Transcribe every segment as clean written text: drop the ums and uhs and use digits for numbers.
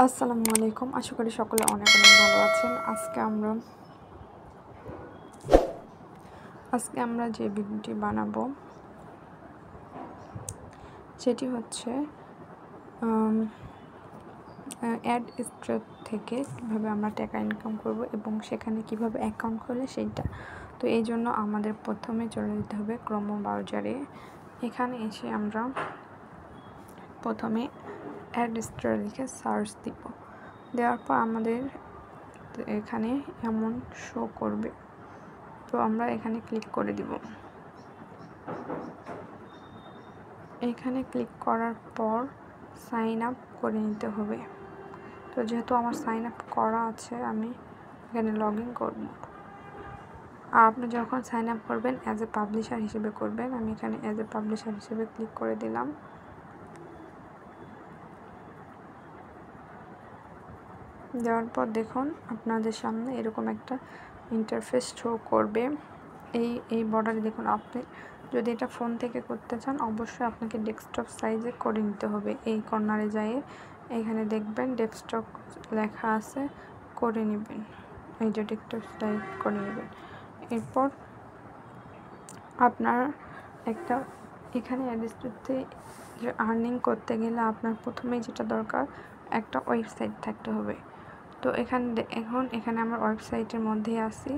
আসসালামু আলাইকুম। আশা করি সকলে অনেক অনেক ভালো আছেন। আজকে আমরা যে ভিডিওটি বানাবো সেটি হচ্ছে অ্যাড স্ট্রেট থেকে কিভাবে আমরা টাকা ইনকাম করব এবং সেখানে কিভাবে অ্যাকাউন্ট খুলে সেইটা। তো এই জন্য আমাদের প্রথমে চলে যেতে হবে ক্রোম ব্রাউজারে। এখানে এসে আমরা প্রথমে অ্যাড স্ট্রেট লিখে সার্চ দিব। দেওয়ার পর আমাদের এখানে এমন শো করবে, তো আমরা এখানে ক্লিক করে দিব। এখানে ক্লিক করার পর সাইন আপ করে নিতে হবে। তো যেহেতু আমার সাইন আপ করা আছে, আমি এখানে লগ ইন করব। আর আপনি যখন সাইন আপ করবেন অ্যাজ এ পাবলিশার হিসেবে করবেন। আমি এখানে অ্যাজ এ পাবলিশার হিসেবে ক্লিক করে দিলাম। দেওয়ার পর দেখুন আপনাদের সামনে এরকম একটা ইন্টারফেস শো করবে। এই বর্ডারে দেখুন, আপনি যদি এটা ফোন থেকে করতে চান অবশ্যই আপনাকে ডেস্কটপ সাইজে করে নিতে হবে। এই কর্নারে যাই এখানে দেখবেন ডেস্কটপ লেখা আছে, করে নেবেন। এই যে ডেস্কটপ সাইজ করে নেবেন। এরপর আপনার একটা এখানে অ্যাডস্ট্রিতে আর্নিং করতে গেলে আপনার প্রথমেই যেটা দরকার একটা ওয়েবসাইট থাকতে হবে। তো এখানে আমার ওয়েবসাইটের মধ্যেই আছি।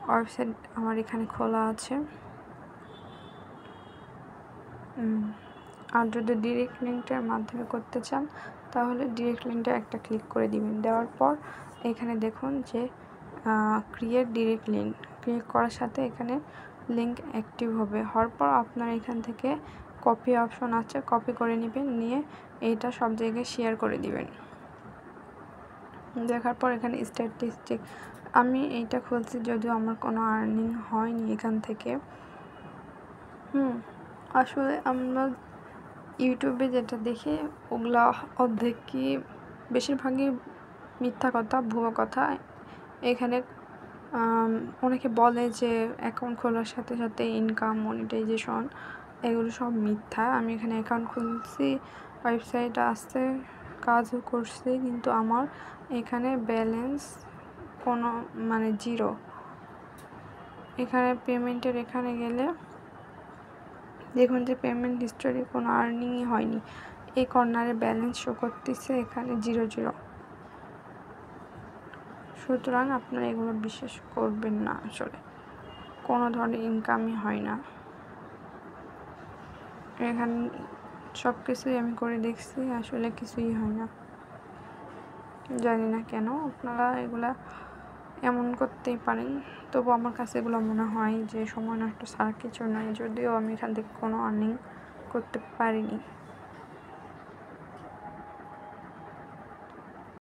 ওয়েবসাইট আমার এখানে খোলা আছে। আর যদি ডিরেক্ট লিঙ্কের মাধ্যমে করতে চান তাহলে ডিরেক্ট লিঙ্কটা একটা ক্লিক করে দিবেন। দেওয়ার পর এখানে দেখুন যে ক্রিয়েট ডিরেক্ট লিঙ্ক ক্লিক করার সাথে এখানে লিঙ্ক অ্যাক্টিভ হবে। হওয়ার পর আপনার এখান থেকে কপি অপশন আছে, কপি করে নেবেন, নিয়ে এইটা সব জায়গায় শেয়ার করে দিবেন। দেখার পর এখানে স্ট্যাটিস্টিক, আমি এইটা খুলছি যদিও আমার কোনো আর্নিং হয়নি এখান থেকে। আসলে আমরা ইউটিউবে যেটা দেখি ওগুলা অর্ধেকই বেশিরভাগই মিথ্যা কথা, ভুয়ো কথা। এখানে অনেকে বলে যে অ্যাকাউন্ট খোলার সাথে সাথে ইনকাম, মনিটাইজেশন, এগুলো সব মিথ্যা। আমি এখানে অ্যাকাউন্ট খুলছি, ওয়েবসাইট আসছে, কাজও করছি, কিন্তু আমার এখানে ব্যালেন্স কোনো জিরো। এখানে পেমেন্টের এখানে গেলে দেখুন যে পেমেন্ট হিস্টোরি কোনো আর্নিংই হয়নি। এই কর্নারে ব্যালেন্স শো করতেছে এখানে 0 সুতরাং আপনারা এগুলো বিশ্বাস করবেন না। আসলে কোনো ধরনের ইনকামই হয় না। এখানে সব কিছুই আমি করে দেখছি, আসলে কিছুই হয় না। জানি না কেন আপনারা এগুলা এমন করতেই পারেন। তবু আমার কাছে এগুলো মনে হয় যে সময় নষ্ট ছাড়া কিছু নয়, যদিও আমি এখান থেকে কোনো আর্নিং করতে পারিনি।